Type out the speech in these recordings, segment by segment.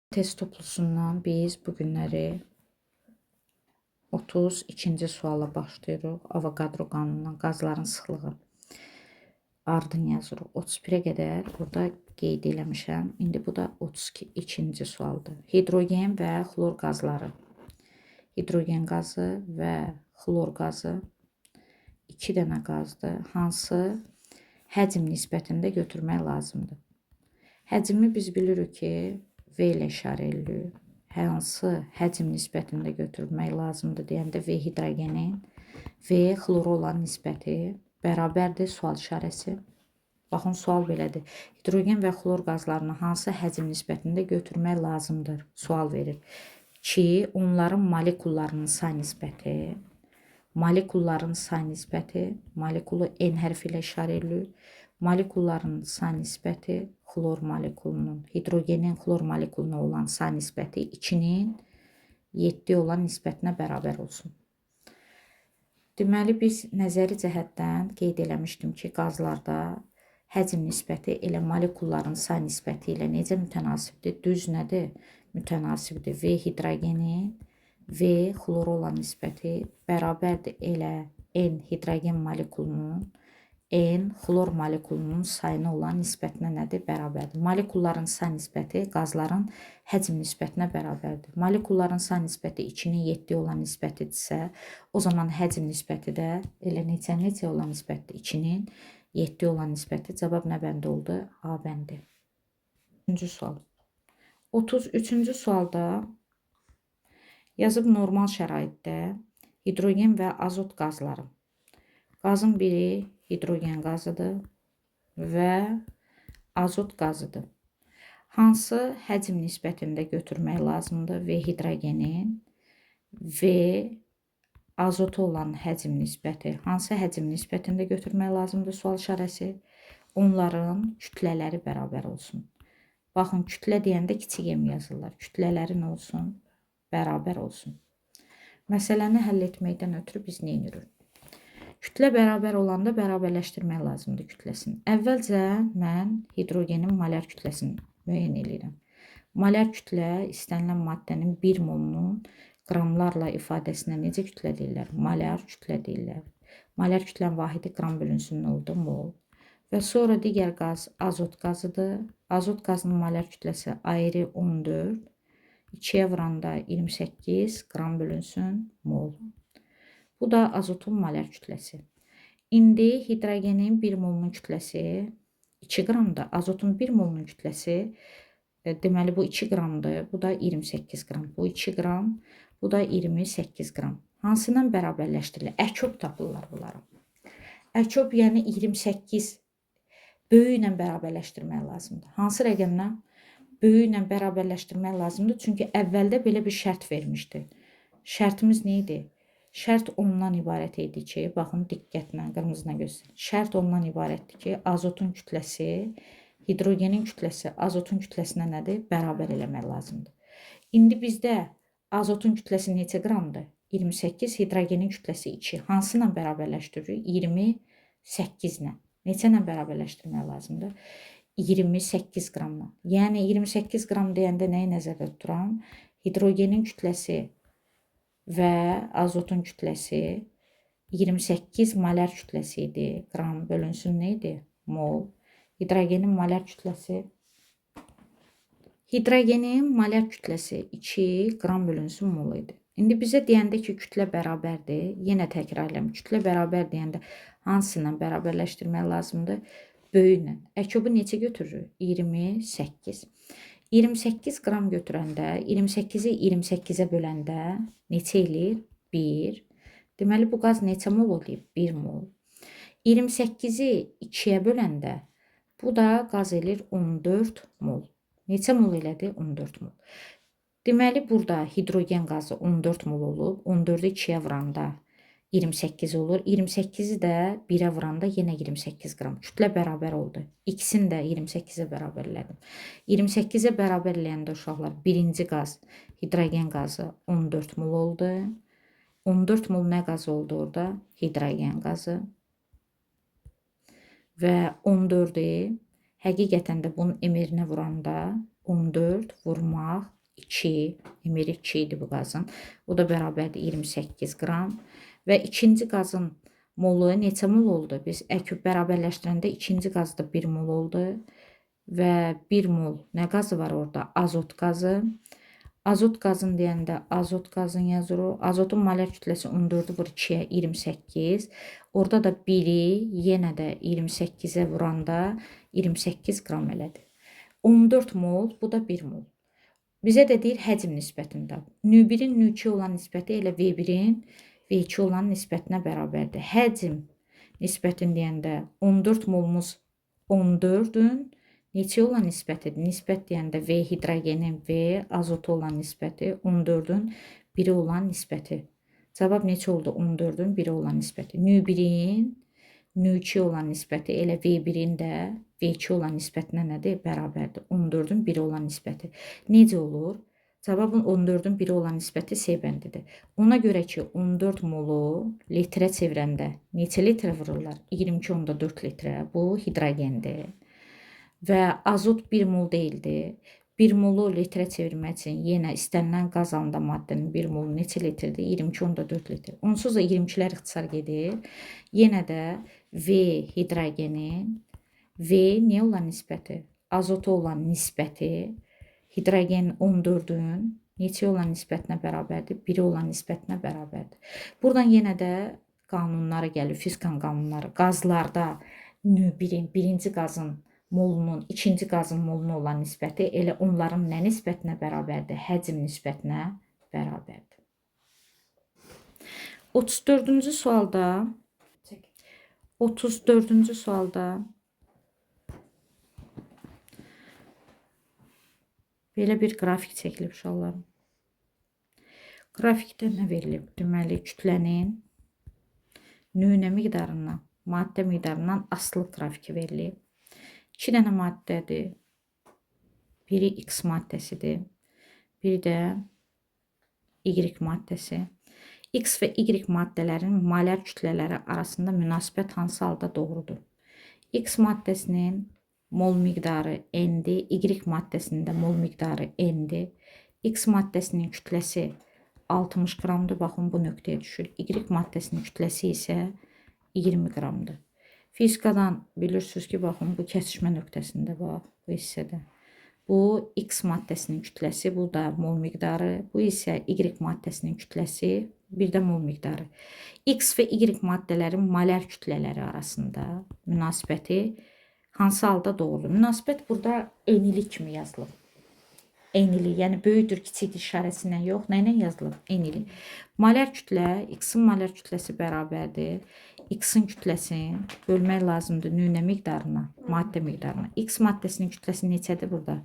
Test toplusundan biz bu günləri 32-ci suala başlayırıq. Avogadro qanunundan qazların sıxlığı. Ardını yazırıq. 31-ə qədər burada qeyd eləmişəm. İndi bu da 32-ci sualdır. Hidrogen və xlor qazları. Hidrogen qazı və xlor qazı 2 dənə qazdır. Hansı həcm nisbətində götürmək lazımdır? Həcmi biz bilirik ki, V ilə işarə edilir. Hansı həcm nisbətində götürmək lazımdır deyəndə V hidrogenin V xlora olan nisbəti bərabərdir sual işarəsi. Baxın, sual belədir. Hidrogen və xlor qazlarını hansı həcm nisbətində götürmək lazımdır? Sual verir ki, onların molekullarının say nisbəti, molekulu N hərfi ilə işarə edilir. Molekulların say nisbəti xlor molekulunun, hidrogenin xlor molekuluna olan say nisbəti 2-nin 7 olan nisbətinə bərabər olsun. Deməli, biz nəzəri cəhətdən qeyd eləmişdim ki, qazlarda həcm nisbəti elə molekulların say nisbəti ilə necə mütənasibdir? Düz nədir? Mütənasibdir. V hidrogenin V xlora olan nisbəti bərabərdir elə N hidrogen molekulunun N xlor molekulunun sayına olan nisbətinə nədir? Bərabərdir. Molekulların say nisbəti qazların həcm nisbətinə bərabərdir. Molekulların say nisbəti 2-nin 7 olan nisbətidirsə, o zaman həcm nisbəti də elə neçə olan nisbətdir? 2-nin 7 olan nisbəti. Cavab nə bəndə oldu? A bəndi. 3-cü sual. 33-cü sualda yazıb normal şəraitdə hidrogen və azot qazları. Qazın biri hidrogen qazıdır və azot qazıdır. Hansı həcm nisbətində götürmək lazımdır? V hidrogenin V azotu olan həcm nisbəti hansı həcm nisbətində götürmək lazımdır? Sual işarəsi. Onların kütlələri bərabər olsun. Baxın, kütlə deyəndə kiçik M yazırlar. Kütlələri nə olsun? Bərabər olsun. Məsələni həll etməkdən ötürü biz nə edirik? Kütlə bərabər olanda bərabərləşdirmək lazımdır kütləsini. Əvvəlcə mən hidrogenin molar kütləsini müəyyən edirəm. Molar kütlə istənilən maddənin 1 molunun qramlarla ifadəsinə necə kütlə deyirlər? Molar kütlə deyirlər. Molar kütlənin vahidi qram bölünsün nə oldu? Mol. Və sonra digər qaz azot qazıdır. Azot qazının molar kütləsi ayrı 14. 2-yə vuranda 28 qram bölünsün mol. Bu da azotun molar kütləsi. İndi hidrogenin 1 molunun kütləsi 2 qramdır. Azotun 1 molunun kütləsi deməli bu 2 qramdır. Bu da 28 qram. Bu 2 qram, bu da 28 qram. Hansından bərabərləşdirilir? Əkop tapırlar bunları. Əkop yəni 28 böyük ilə bərabərləşdirmək lazımdır. Hansı rəqəmlə? Böyük ilə bərabərləşdirmək lazımdır. Çünki əvvəldə belə bir şərt vermişdi. Şərtimiz nə idi? Şərt ondan ibarət idi ki, baxın diqqətlə, qırmızına göstərin. Şərt ondan ibarətdir ki, azotun kütləsi, hidrogenin kütləsi azotun kütləsinə nədir? Bərabər eləmək lazımdır. İndi bizdə azotun kütləsi neçə qramdır? 28, hidrogenin kütləsi 2. Hansı ilə bərabərləşdiririk? 28 ilə. Neçə ilə bərabərləşdirmək lazımdır? 28 qramla. Yəni 28 qram deyəndə nəyi nəzərdə tuturam? Hidrogenin kütləsi və azotun kütləsi 28 molar kütləsi idi. Qram bölünsün nə idi? Mol. Hidrogenin molar kütləsi 2 qram bölünsün mol idi. İndi bizə deyəndə ki, kütlə bərabərdir. Yenə təkrarlayım. Kütlə bərabər deyəndə hansıyla bərabərləşdirmək lazımdır? Böyüklə. Əkobu neçə götürürük? 28. 28 qram götürəndə, 28-i 28-ə böləndə neçə eləyir? 1. Deməli, bu qaz neçə mol eləyib? 1 mol. 28-i 2-yə böləndə, bu da qaz eləyir 14 mol. Neçə mol elədi? 14 mol. Deməli, burada hidrogen qazı 14 mol olub. 14-ü 2-yə vuranda 28 olur. 28-i də 1-ə vuranda yenə 28 qram. Kütlə bərabər oldu. İkisini də 28-ə bərabərlədim. 28-ə bərabərləyəndə uşaqlar birinci qaz, hidrogen qazı 14 mol oldu. 14 mol nə qazı oldu orada? Hidrogen qazı. Və 14-ü həqiqətən də bunun emirinə vuranda 14 vurmaq 2, emirik 2 idi bu qazın. O da bərabərdir 28 qram. Və ikinci qazın molu neçə mol oldu? Biz əküb bərabərləşdirəndə ikinci qazda 1 mol oldu. Və 1 mol nə qazı var orada? Azot qazı. Azot qazın deyəndə azot qazın yazırıq. Azotun molar kütləsi 14-ü vur 2-yə 28. Orada da 1-i yenə də 28-ə vuranda 28 qram elədir. 14 mol, bu da 1 mol. Bizə də deyir həcm nisbətində. Nü1-in nü2 olan nisbəti elə V1-in V2 olan nisbətinə bərabərdir. Həcm nisbətin deyəndə 14 molumuz 14-ün neçə olan nisbətidir? Nisbət deyəndə V hidrogenin V, azotu olan nisbəti 14-ün 1-i olan nisbəti. Cavab neçə oldu? 14-ün 1-i olan nisbəti. Nü1-in nü2 olan nisbəti elə V1-in də V2 olan nisbətinə nədir? Bərabərdir. 14-ün 1-i olan nisbəti. Necə olur? Cavabın 14-ün 1-i olan nisbəti C bəndidir. Ona görə ki, 14 molu litrə çevirəndə neçə litrə vururlar? 22,4 litrə. Bu hidrogendir. Və azot 1 mol deyildi. 1 molu litrə çevirmək üçün yenə istənilən qaz halında maddənin 1 molu neçə litrdir? 22,4 litr. Onsuz da 22-lər ixtisar gedir. Yenə də V hidrogenin V niyə olan nisbəti? Azota olan nisbəti hidrogenin 14-ün neçə olan nisbətinə bərabərdir? 1-i olan nisbətinə bərabərdir. Buradan yenə də qanunları gəlir, Fiskan qanunları. Qazlarda nü1-in, birinci qazın molunun, ikinci qazın moluna olan nisbəti elə onların nə nisbətinə bərabərdir? Həcm nisbətinə bərabərdir. 34-cü sualda belə bir qrafik çəkilib uşaqlarım. Qrafikdə nə verilib? Deməli, kütlənin nümunə miqdarından, maddə miqdarından asılı qrafiki verilib. 2 dənə maddədir. Biri X maddəsidir. Biri də Y maddəsi. X və Y maddələrin molar kütlələri arasında münasibət hansı halda doğrudur? X maddəsinin mol miqdarı N-dir. Y maddəsinin də mol miqdarı N-dir. X maddəsinin kütləsi 60 qramdır. Baxın, bu nöqtəyə düşür. Y maddəsinin kütləsi isə 20 qramdır. Fizikadan bilirsiniz ki, baxın, bu kəsişmə nöqtəsində bax, bu hissədə. Bu X maddəsinin kütləsi, bu da mol miqdarı, bu isə Y maddəsinin kütləsi, bir də mol miqdarı. X və Y maddələrin molar kütlələri arasında münasibəti hansı halda doğrudur? Münasibət burada eynilik kimi yazılıb. Eynilik, yəni böyükdür, kiçikdir işarəsindən yox, nə ilə yazılıb? Eynilik. Molar kütlə, X-in molar kütləsi bərabərdir. X-in kütləsini bölmək lazımdır nümunə miqdarına, maddə miqdarına. X maddəsinin kütləsi neçədir burada?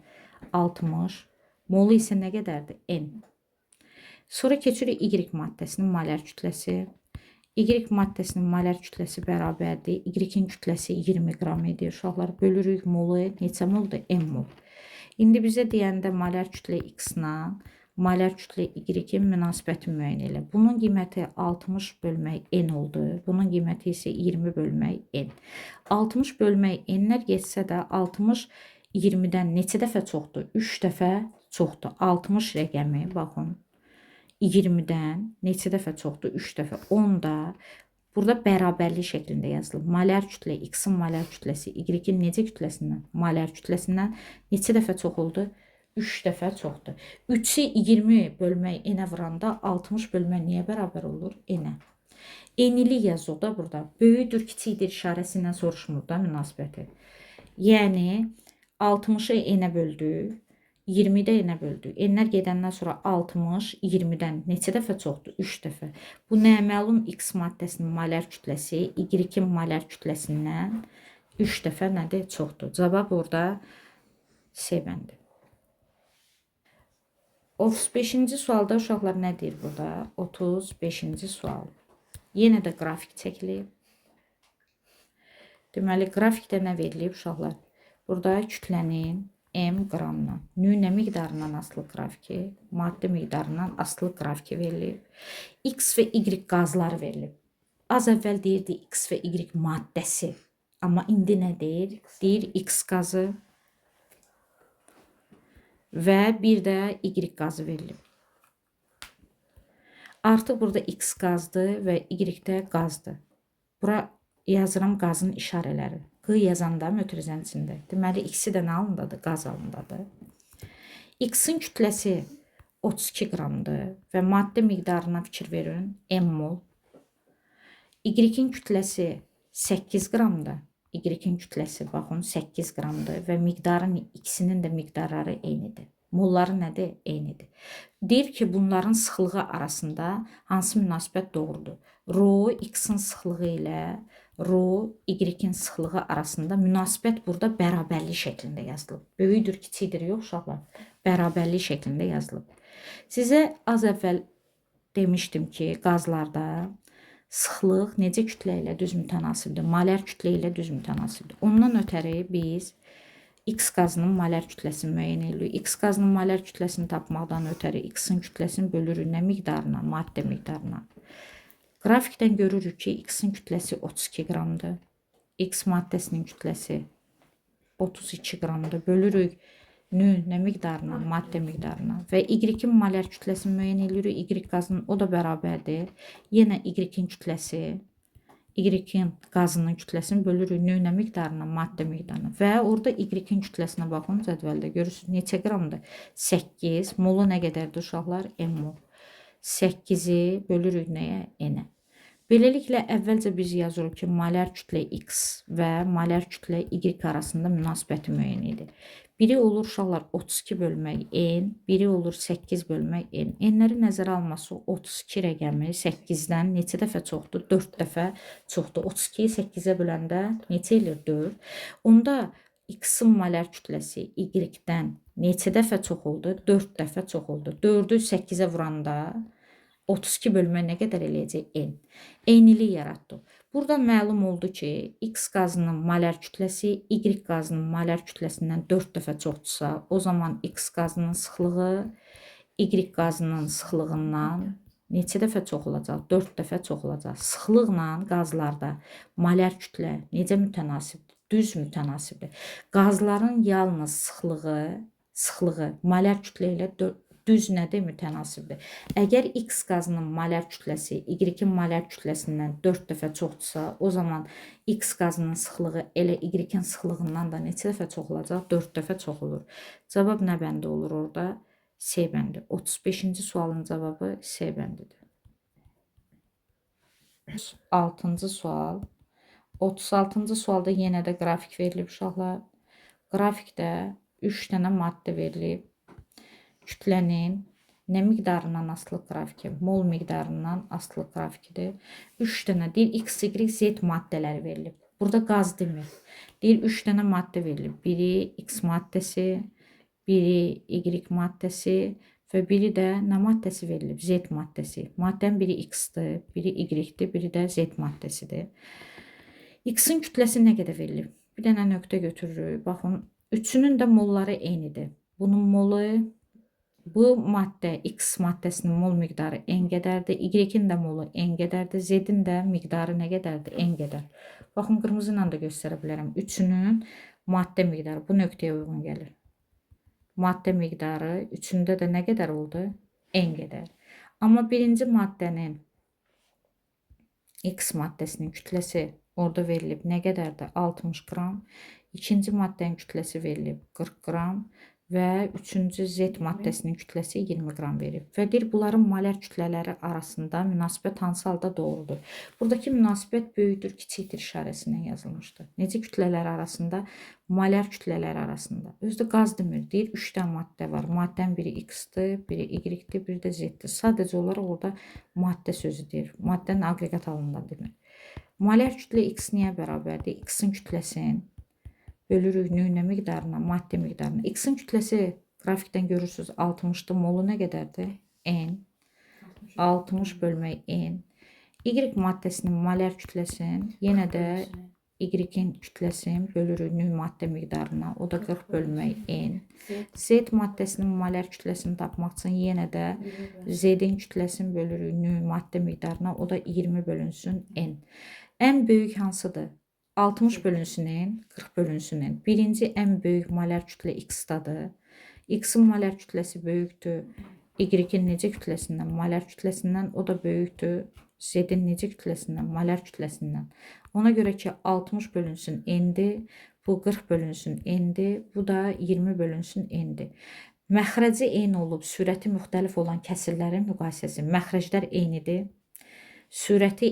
60. Molu isə nə qədərdir? N. Sonra keçirik Y maddəsinin molar kütləsi. Y maddəsinin molar kütləsi bərabərdir. Y-in kütləsi 20 qram edir. Uşaqlar, bölürük molu neçə moldur? N mol. İndi bizə deyəndə molar kütlə X-la molar kütlə Y-in münasibəti müəyyən elə. Bunun qiyməti 60 bölmək N oldu. Bunun qiyməti isə 20 bölmək N. 60 bölmək N-lər getsə də 60 20-dən neçə dəfə çoxdur? 3 dəfə çoxdur. 60 rəqəmi, baxın, 20-dən neçə dəfə çoxdur? 3 dəfə. 10 da burada bərabərlik şəklində yazılıb. Molar kütlə X-in molar kütləsi Y-in necə kütləsindən? Molar kütləsindən neçə dəfə çox oldu? 3 dəfə çoxdur. 3-ü 20 bölmək N-ə vuranda 60 bölmək niyə bərabər olur? N-ə. Eynilik yazılır da burada. Böyükdür, kiçikdir işarəsindən soruşmur da münasibəti. Yəni 60-ı N-ə böldük, 20-də N-ə böldük. N-lər gedəndən sonra 60 20-dən neçə dəfə çoxdur? 3 dəfə. Bu nəyə məlum? X maddəsinin molar kütləsi Y-in molar kütləsindən 3 dəfə nədir? Çoxdur. Cavab orada C bəndi. 35-ci sualda uşaqlar nə deyir burada? 35-ci sual. Yenə də qrafik çəkilib. Deməli, qrafikdə nə verilib uşaqlar? Burada kütlənin M qramla, nümunə miqdarından asılı qrafiki, maddə miqdarından asılı qrafiki verilib. X və Y qazları verilib. Az əvvəl deyirdi X və Y maddəsi. Amma indi nə deyir? Deyir X qazı və bir də Y qazı verilib. Artıq burada X qazdır və Y-də qazdır. Bura yazıram qazın işarələri. Q yazanda mötərizənin deməli, X-i də nə halındadır? Qaz halındadır. X-in kütləsi 32 qramdır və maddə miqdarına fikir verin, M mol. Y-in kütləsi 8 qramdır. Y-in kütləsi, baxın, 8 qramdır və miqdarın ikisinin də miqdarları eynidir. Molları nədir? Eynidir. Deyir ki, bunların sıxlığı arasında hansı münasibət doğrudur? Rho X-in sıxlığı ilə Rho Y-in sıxlığı arasında münasibət burada bərabərlik şəklində yazılıb. Böyükdür, kiçikdir, yox uşaqlar. Bərabərlik şəklində yazılıb. Sizə az əvvəl demişdim ki, qazlarda sıxlıq necə kütlə ilə düz mütənasibdir? Molar kütlə ilə düz mütənasibdir. Ondan ötəri biz X qazının molar kütləsini müəyyən edirik. X qazının molar kütləsini tapmaqdan ötəri X-in kütləsini bölürük nə miqdarına? Maddə miqdarına. Qrafikdən görürük ki, X-in kütləsi 32 qramdır. X maddəsinin kütləsi 32 qramdır. Bölürük nə miqdarına? Maddə miqdarına. Və Y-in molar kütləsini müəyyən edirik. Y qazının o da bərabərdir. Yenə Y-in kütləsi Y-in qazının kütləsini bölürük nə miqdarına? Maddə miqdarına. Və orada Y-in kütləsinə baxın, cədvəldə görürsünüz neçə qramdır? 8. Molu nə qədərdir uşaqlar? M mol. 8-i bölürük nəyə? N-ə. Beləliklə, əvvəlcə biz yazırıq ki, molar kütlə X və molar kütlə Y arasında münasibəti müəyyən edir. Biri olur uşaqlar 32 bölmək N, biri olur 8 bölmək N. N-ləri nəzərə alması 32 rəqəmi 8-dən neçə dəfə çoxdur? 4 dəfə çoxdur. 32-yi 8-ə böləndə neçə eləyir? 4. Onda X-in molar kütləsi Y-dən neçə dəfə çox oldu? 4 dəfə çox oldu. 4-ü 8-ə vuranda 32 bölmə nə qədər eləyəcək? N. Eynilik yaratdı. Burada məlum oldu ki, X qazının molar kütləsi Y qazının molar kütləsindən 4 dəfə çoxdursa, o zaman X qazının sıxlığı Y qazının sıxlığından neçə dəfə çox olacaq? 4 dəfə çox olacaq. Sıxlıqla qazlarda molar kütlə necə mütənasibdir? Düz mütənasibdir. Qazların yalnız sıxlığı molar kütlə ilə düz nədir? Mütənasibdir. Əgər X qazının molar kütləsi Y-in molar kütləsindən 4 dəfə çoxdursa, o zaman X qazının sıxlığı elə Y-in sıxlığından da neçə dəfə çox olacaq? 4 dəfə çox olur. Cavab nə bəndi olur orada? C bəndi. 35-ci sualın cavabı C bəndidir. 36-cı sual. 36-cı sualda yenə də qrafik verilib uşaqlar. Qrafikdə 3 dənə maddə verilib. Kütlənin nə miqdarından asılı qrafiki? Mol miqdarından asılı qrafikidir. 3 dənə deyir X, Y, Z maddələri verilib. Burada qaz demir. Deyir 3 dənə maddə verilib. Biri X maddəsi, biri Y maddəsi və biri də nə maddəsi verilib? Z maddəsi. Maddənin biri X-dir, biri Y-dir, biri də Z maddəsidir. X-in kütləsi nə qədər verilib? Bir dənə nöqtə götürürük. Baxın, üçünün də molları eynidir. Bunun molu bu maddə X maddəsinin mol miqdarı N qədərdir. Y-in də molu N qədərdir. Z-in də miqdarı nə qədərdir? N qədər. Baxın, qırmızı ilə də göstərə bilərəm. Üçünün maddə miqdarı bu nöqtəyə uyğun gəlir. Maddə miqdarı üçündə də nə qədər oldu? N qədər. Amma birinci maddənin X maddəsinin kütləsi orada verilib nə qədərdir? 60 qram. İkinci maddənin kütləsi verilib 40 qram. Və üçüncü Z maddəsinin kütləsi 20 qram verib. Və deyir, bunların molar kütlələri arasında münasibət hansı halda doğrudur? Buradakı münasibət böyükdür, kiçikdir işarəsindən yazılmışdır. Necə kütlələr arasında? Molar kütlələr arasında. Özdə qaz demir, deyir, 3 dənə maddə var. Maddənin biri X-dir, biri Y-dir, biri də Z-dir. Sadəcə olaraq orada maddə sözü deyir. Maddənin aqreqat halında demir. Molar kütlə X niyə bərabərdir? X-in kütləsinin bölürük nə miqdarına? Maddə miqdarına. X-in kütləsi qrafikdən görürsünüz 60-dır. Molu nə qədərdir? N. 60 bölmək N. Y maddəsinin molar kütləsinin yenə də Y-in kütləsinin bölürük maddə miqdarına. O da 40 bölmək N. Z maddəsinin molar kütləsini tapmaq üçün yenə də Z-in kütləsini bölürük maddə miqdarına. O da 20 bölünsün N. Ən böyük hansıdır? 60 bölünsünün, 40 bölünsünün. Birinci ən böyük molar kütlə X-dadır. X-in molar kütləsi böyükdür. Y-in necə kütləsindən? Molar kütləsindən. O da böyükdür. Z-in necə kütləsindən? Molar kütləsindən. Ona görə ki, 60 bölünsün n-dir. Bu 40 bölünsün n-dir. Bu da 20 bölünsün n-dir. Məxrəci eyni olub, sürəti müxtəlif olan kəsirlərin müqayisəsi. Məxrəclər eynidir. Sürəti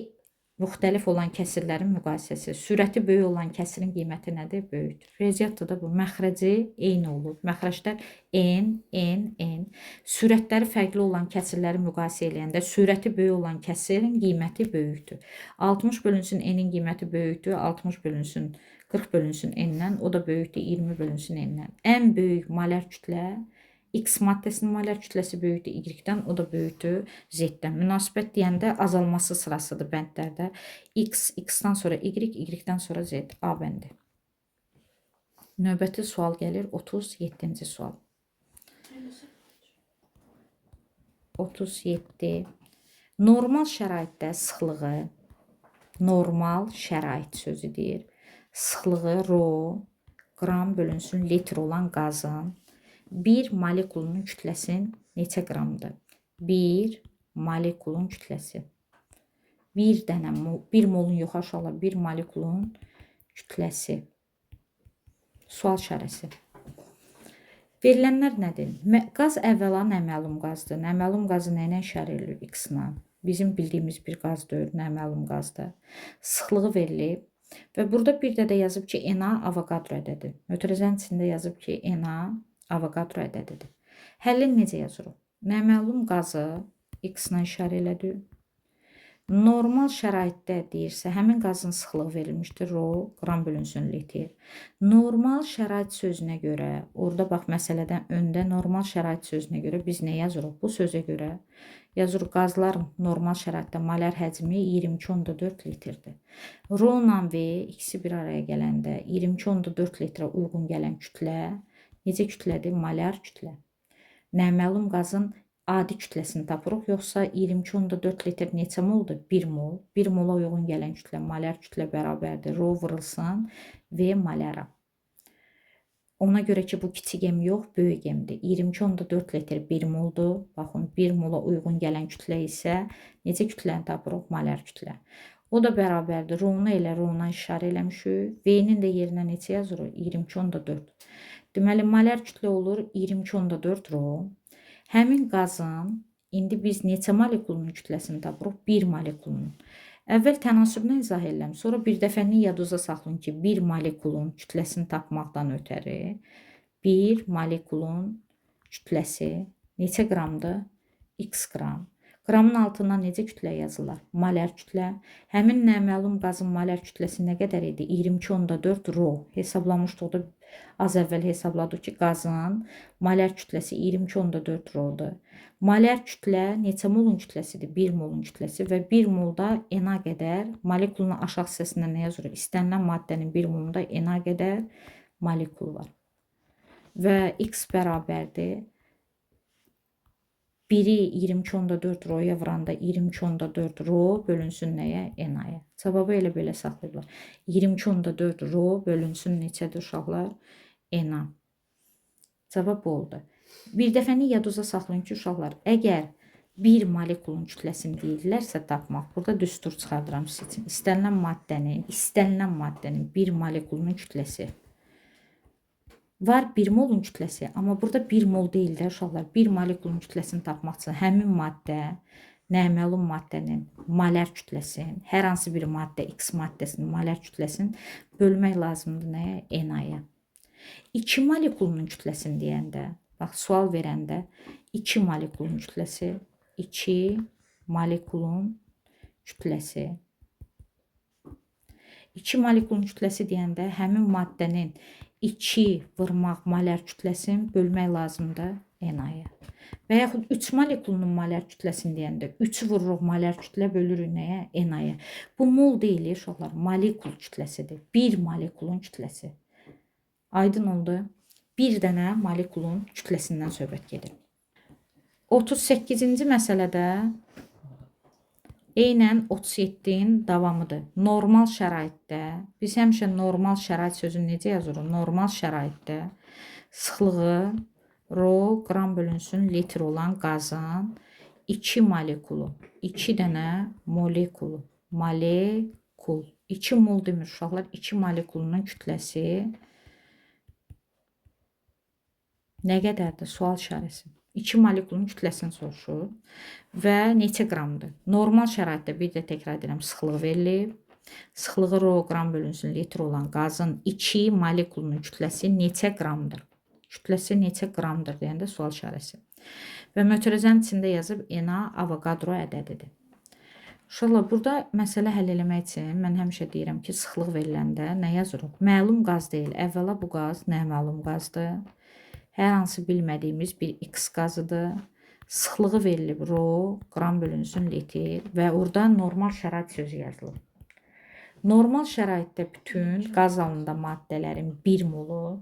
müxtəlif olan kəsirlərin müqayisəsi. Sürəti böyük olan kəsirin qiyməti nədir? Böyükdür. Riyaziyyatda da bu. Məxrəci eyni olub. Məxrəclər n. Sürətləri fərqli olan kəsirləri müqayisə eləyəndə sürəti böyük olan kəsirin qiyməti böyükdür. 60 bölünsün n-in qiyməti böyükdür. 60 bölünsün 40 bölünsün n-dən. O da böyükdür 20 bölünsün n-dən. Ən böyük molar kütlə X maddəsinin molar kütləsi böyükdür Y-dən, o da böyükdür Z-dən. Münasibət deyəndə azalması sırasıdır bəndlərdə. X-dan sonra Y, Y-dən sonra Z. A bəndi. Növbəti sual gəlir, 37-ci sual. 37. Normal şəraitdə sıxlığı, normal şərait sözü deyir. Sıxlığı rho, qram bölünsün litr olan qazın bir molekulunun kütləsi neçə qramdır? Bir molekulun kütləsi. Bir dənə, bir molun yox aşağıla, bir molekulun kütləsi. Sual işarəsi. Verilənlər nədir? Qaz əvvəla nəməlum qazdır. Nəməlum qazı nə ilə işarə edilir? X-la. Bizim bildiyimiz bir qaz deyil, nəməlum qazdır. Sıxlığı verilib. Və burada bir də yazıb ki, Na Avogadro ədədi. Mötərizənin içində yazıb ki, Na Avogadro ədədidir. Həllini necə yazırıq? Nəməlum qazı X-la işarə elədir. Normal şəraitdə deyirsə, həmin qazın sıxlığı verilmişdir. Rho, qram bölünsün litr. Normal şərait sözünə görə, orada bax məsələdən öndə normal şərait sözünə görə biz nə yazırıq? Bu sözə görə yazırıq qazların normal şəraitdə molar həcmi 22,4 litrdir. Rho ilə V ikisi bir araya gələndə 22,4 litrə uyğun gələn kütlə necə kütlədir? Molar kütlə. Nəməlum qazın adi kütləsini tapırıq, yoxsa 22,4 litr neçə moldur? 1 mol. 1 mola uyğun gələn kütlə, molar kütlə bərabərdir. Rho vurulsun V molara. Ona görə ki, bu kiçik M yox, böyük M-dir. 22,4 litr 1 moldur. Baxın, 1 mola uyğun gələn kütlə isə necə kütləni tapırıq? Molar kütlə. O da bərabərdir. Rho-nu elə Rho-na işarə eləmişik. V-nin də yerinə neçə yazırıq? 22,4. Deməli, molar kütlə olur 22,4 Rho. Həmin qazın, indi biz neçə molekulunun kütləsini tapırıq? 1 molekulunun. Əvvəl tənasübünü izah edirəm. Sonra bir dəfəni yadınızda saxlayın ki, 1 molekulun kütləsini tapmaqdan ötəri 1 molekulun kütləsi neçə qramdır? X qram. Qramın altından necə kütlə yazılır? Molar kütlə. Həmin naməlum qazın molar kütləsi nə qədər idi? 22,4 Rho. Hesablamışdıq da az əvvəl hesabladıq ki, qazın molar kütləsi 22,4 Rho-dur. Molar kütlə neçə molun kütləsidir? 1 molun kütləsi və 1 molda Na qədər molekulun aşağı hissəsində nə yazırıq? İstənilən maddənin 1 molunda Na qədər molekul var. Və X bərabərdir. 1-i 22,4 Rho-ya vuranda 22,4 Rho bölünsün nəyə? Na-ya. Cavabı elə belə saxlayırlar. 22,4 Rho bölünsün neçədir uşaqlar? Na. Cavab oldu. Bir dəfəni yadınızda saxlayın ki, uşaqlar, əgər bir molekulun kütləsini deyirlərsə tapmaq, burada düstur çıxardıram sizin için. İstənilən maddənin bir molekulunun kütləsi. Var 1 molun kütləsi, amma burada 1 mol deyil də uşaqlar. 1 molekulun kütləsini tapmaq üçün həmin maddə, naməlum maddənin molar kütləsini, hər hansı bir maddə X maddəsinin molar kütləsini bölmək lazımdır nəyə? Na-ya. 2 molekulun kütləsini deyəndə, bax sual verəndə 2 molekulun kütləsi, 2 molekulun kütləsi. 2 molekulun kütləsi deyəndə həmin maddənin 2 vurmaq molar kütləsini bölmək lazımdır Na-ya. Və yaxud 3 molekulunun molar kütləsini deyəndə 3 vururuq molar kütlə bölürük nəyə? Na-ya. Bu mol deyil uşaqlar, molekul kütləsidir. Bir molekulun kütləsi. Aydın oldu. Bir dənə molekulun kütləsindən söhbət gedir. 38-ci məsələdə eynən 37-in davamıdır. Normal şəraitdə, biz həmişə normal şərait sözünü necə yazırıq? Normal şəraitdə sıxlığı Rho qram bölünsün litr olan qazın 2 molekulu, 2 dənə molekulu, molekul. 2 mol demir uşaqlar, 2 molekulunun kütləsi nə qədərdir? Sual işarəsi. 2 molekulun kütləsini soruşur və neçə qramdır? Normal şəraitdə bir də təkrar edirəm, sıxlıq verilib. Sıxlığı rho qram bölünsün litr olan qazın 2 molekulunun kütləsi neçə qramdır? Kütləsi neçə qramdır deyəndə sual işarəsi. Və mötərizənin içində yazıb Na Avogadro ədədidir. Uşaqlar, burada məsələ həll eləmək üçün mən həmişə deyirəm ki, sıxlıq veriləndə nə yazırıq? Məlum qaz deyil. Əvvəla bu qaz nə məlum qazdır? Hər hansı bilmədiyimiz bir X qazıdır. Sıxlığı verilib rho qram bölünsün litr və orada normal şərait sözü yazılıb. Normal şəraitdə bütün qaz halında maddələrin 1 molu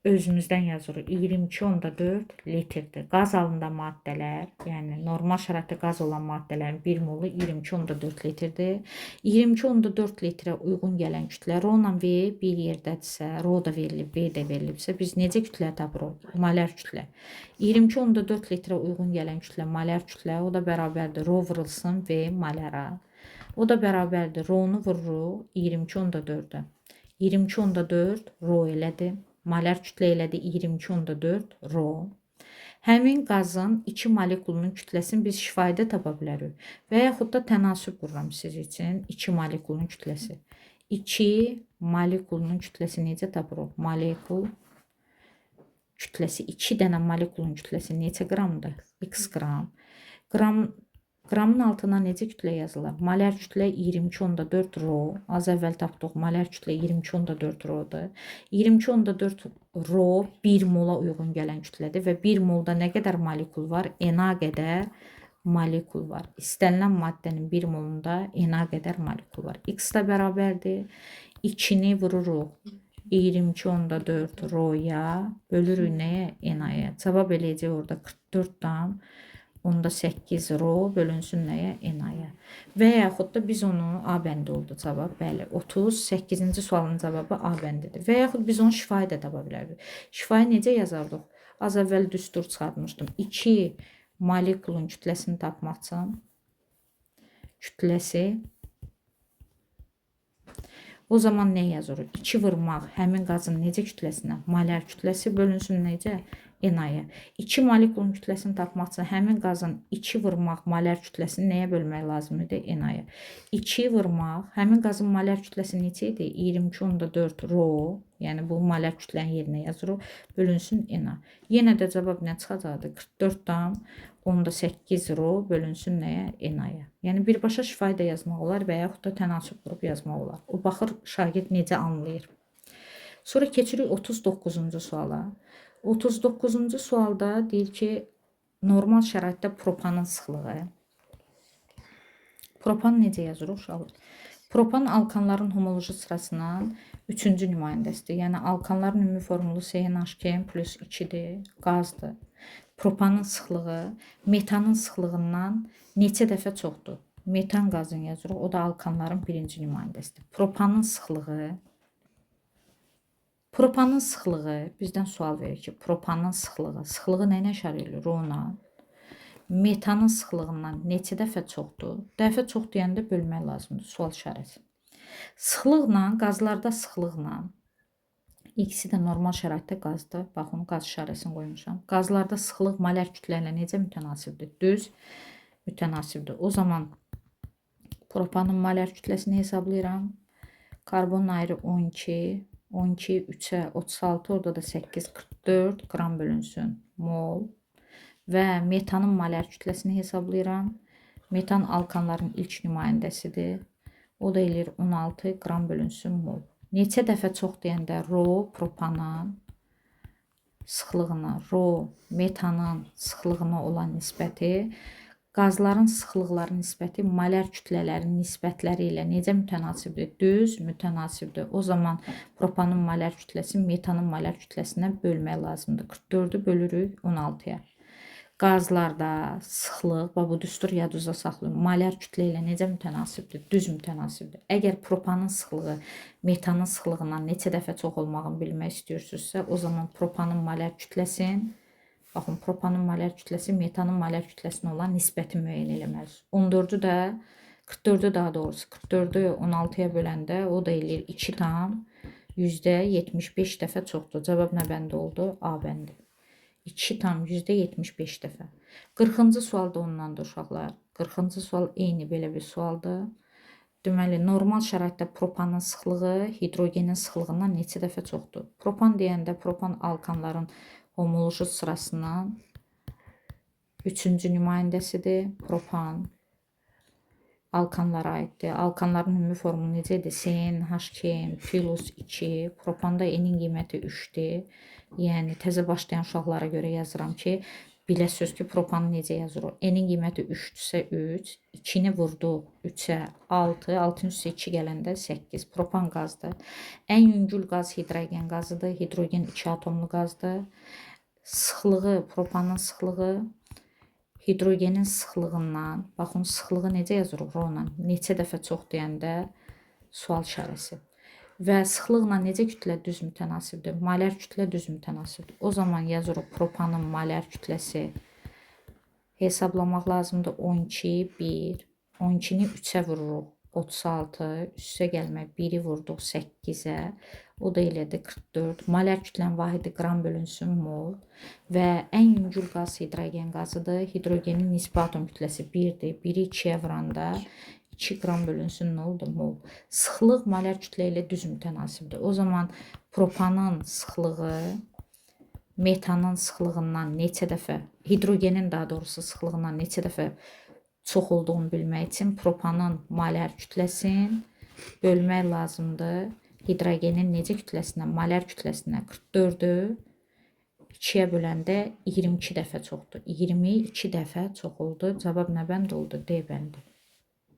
özümüzdən yazırıq 22,4 litrdir. Qaz halında maddələr, yəni normal şəraitdə qaz olan maddələrin 1 molu 22,4 litrdir. 22,4 litrə uyğun gələn kütlə rho ilə V bir yerdədirsə, rho da verilib, V də verilibsə, biz necə kütlə tapırıq? Molar kütlə. 22,4 litrə uyğun gələn kütlə molar kütlə, o da bərabərdir rho vurulsun V molara. O da bərabərdir rho-nu vururuq 22,4-ə. 22,4 rho elədir. Molar kütlə elədi 22,4 rho. Həmin qazın 2 molekulunun kütləsini biz şifayədə tapa bilərik. Və yaxud da tənasüb qururam siz üçün 2 molekulunun kütləsi. 2 molekulunun kütləsi necə tapırıq? Molekul kütləsi 2 dənə molekulun kütləsi neçə qramdır? X qram. Qramın altına necə kütlə yazılır? Molar kütlə 22,4 rho. Az əvvəl tapdıq. Molar kütlə 22,4 rhodur. 22,4 rho 1 mola uyğun gələn kütlədir və 1 molda nə qədər molekul var? Na qədər molekul var. İstənilən maddənin 1 molunda Na qədər molekul var. X da bərabərdir. 2-ni vururuq 22,4 rhoya, bölürük nəyə? Na-ya. Cavab eləyəcək orada 44,8 onda 8 rho bölünsün nəyə? Na-ya. Və yaxud da biz onu A bəndi oldu cavab. Bəli, 38-ci sualın cavabı A bəndidir. Və yaxud biz onu şifayə də tapa bilərdik. Şifayə necə yazardıq? Az əvvəl düstur çıxartmışdım. 2 molekulun kütləsini tapmaq üçün kütləsi o zaman nə yazırıq? 2 vurmaq həmin qazın necə kütləsinə? Molar kütləsi bölünsün necə? Na-ya. 2 molekulun kütləsini tapmaq üçün həmin qazın 2 vurmaq molar kütləsini nəyə bölmək lazımdır? Na-ya. 2 vurmaq, həmin qazın molar kütləsi neçə idi? 22,4 rho, yəni bu molar kütlənin yerinə yazırıq, bölünsün Na. Yenə də cavab nə çıxacaqdır? 44,8 rho bölünsün nəyə? Na-ya. Yəni birbaşa şifayə yazmaq olar və yaxud da tənasüb qrup yazmaq olar. O baxır şagird necə anlayır. Sonra keçirik 39-cu suala. 39-cu sualda deyir ki, normal şəraitdə propanın sıxlığı. Propan necə yazır uşaqlar? Propan alkanların homoloji sırasının 3-cü nümayəndəsidir. Yəni alkanların ümumi formulu CnH2n plus 2-dir, qazdır. Propanın sıxlığı metanın sıxlığından neçə dəfə çoxdur? Metan qazını yazırıq, o da alkanların 1-ci nümayəndəsidir. Propanın sıxlığı bizdən sual verir ki, propanın sıxlığı nə ilə işarə edilir? Rho-la. Metanın sıxlığından neçə dəfə çoxdur? Dəfə çox deyəndə bölmək lazımdır. Sual işarəsi. Sıxlıqla, qazlarda sıxlıqla, ikisi də normal şəraitdə qazdır. Bax, onu qaz işarəsini qoymuşam. Qazlarda sıxlıq molar kütlə ilə necə mütənasibdir? Düz mütənasibdir. O zaman propanın molar kütləsini hesablayıram. Karbonun ayrı 12, 12, 3-ə 36, orada da 8, 44 qram bölünsün mol. Və metanın molar kütləsini hesablayıram. Metan alkanların ilk nümayəndəsidir. O da eləyir 16 qram bölünsün mol. Neçə dəfə çox deyəndə rho propanın sıxlığına, rho metanın sıxlığına olan nisbəti, qazların sıxlıqları nisbəti molar kütlələrin nisbətləri ilə necə mütənasibdir? Düz mütənasibdir. O zaman propanın molar kütləsi metanın molar kütləsindən bölmək lazımdır. 44-ü bölürük 16-ya. Qazlarda sıxlıq, bu düstur yadınızda saxlayın. Molar kütlə ilə necə mütənasibdir? Düz mütənasibdir. Əgər propanın sıxlığı metanın sıxlığından neçə dəfə çox olmağını bilmək istəyirsinizsə, o zaman propanın molar kütləsin, baxın, propanın molar kütləsi metanın molar kütləsinə olan nisbəti müəyyən eləməlisiniz. 14-ü də 44-ü daha doğrusu 44-ü 16-ya böləndə o da eləyir 2 tam %75 dəfə çoxdur. Cavab nə bəndə oldu? A bəndi. 2 tam %75 dəfə. 40-cı sual da ondandır uşaqlar. 40-cı sual eyni belə bir sualdır. Deməli, normal şəraitdə propanın sıxlığı hidrogenin sıxlığından neçə dəfə çoxdur? Propan deyəndə propan alkanların homoloji sırasından 3-cü nümayəndəsidir. Propan alkanlara aiddir. Alkanların ümumi formu necədir? CnH2 plus 2. Propanda N-in qiyməti 3-dür. Yəni təzə başlayan uşaqlara görə yazıram ki, biləsiniz ki, propanı necə yazırıq. N-in qiyməti 3-dürsə 3, 2-ni vurduq 3-ə 6, 6-ın üstə 2 gələndə 8. Propan qazdır. Ən yüngül qaz hidrogen qazıdır. Hidrogen 2 atomlu qazdır. Sıxlığı, propanın sıxlığı hidrogenin sıxlığından, baxın, sıxlığı necə yazırıq rho-la, neçə dəfə çox deyəndə sual işarəsi. Və sıxlıqla necə kütlə düz mütənasibdir? Molar kütlə düz mütənasibdir. O zaman yazırıq propanın molar kütləsi hesablamaq lazımdır. 12, 1, 12-ni 3-ə vururuq. 36, üstə gəlmək 1-i vurduq 8-ə. O da elədi 44. Molar kütlənin vahidi qram bölünsün mol. Və ən yüngül qaz hidrogen qazıdır. Hidrogenin nisbi atom kütləsi 1-dir. 1-i 2-yə vuranda 2 qram bölünsün nə oldu? Mol. Sıxlıq molar kütlə ilə düz mütənasibdir. O zaman propanın sıxlığı metanın sıxlığından neçə dəfə, hidrogenin daha doğrusu sıxlığından neçə dəfə çox olduğunu bilmək üçün propanın molar kütləsin bölmək lazımdır. Hidrogenin necə kütləsinə, molar kütləsinə 44-ü 2-yə böləndə 22 dəfə çoxdur. 22 dəfə çox oldu. Cavab nə bənd oldu? D bəndi.